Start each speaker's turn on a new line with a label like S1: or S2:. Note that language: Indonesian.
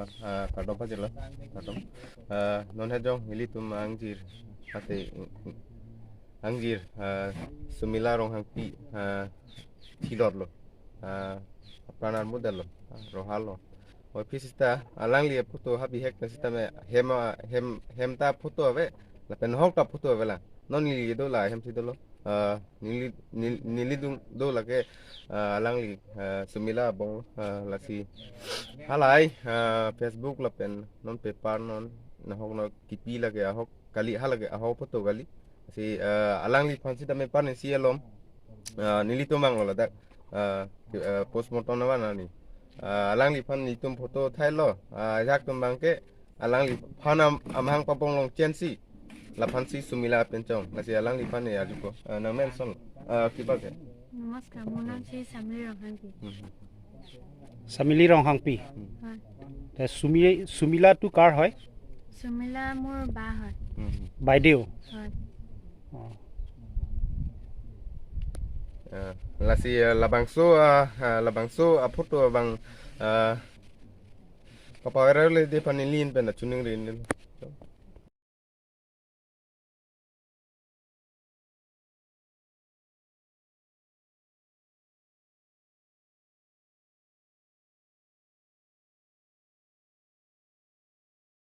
S1: pan kadom pa jela kadom non hejong militum angjir ate angjir sumila rong hangpi tilor lo pranar model lo rohalo oi pisista alang li puto habi hek na sita me hemta puto ave la pen hok ta puto ave la non li do la hem si do lo nili do la ke alang li sumila bong la si halai Facebook la pen non paper non na hok no kipi la ke hok kali halage hok puto kali si alang li fansi ta me pan si alom nili to mang lo da postmortem na wana ni alang li pan ni tum photo thai lo jak tum bang ke alang li pan amhang papong long chen si la pan si sumila penchong la si alang li pan ne ajuko na men son kiba ke
S2: नमस्कार মোৰ নাম শ্ৰী চামলি ৰহাংকি
S3: চামিলি ৰংহাংপি
S2: হয়
S3: সুমিলাটো কাৰ হয়
S2: সুমিলা মোৰ বা হয়
S3: বাইদেউ
S2: হয়
S1: la si labangso photo bang kapawera le de panilin pen na chuning rin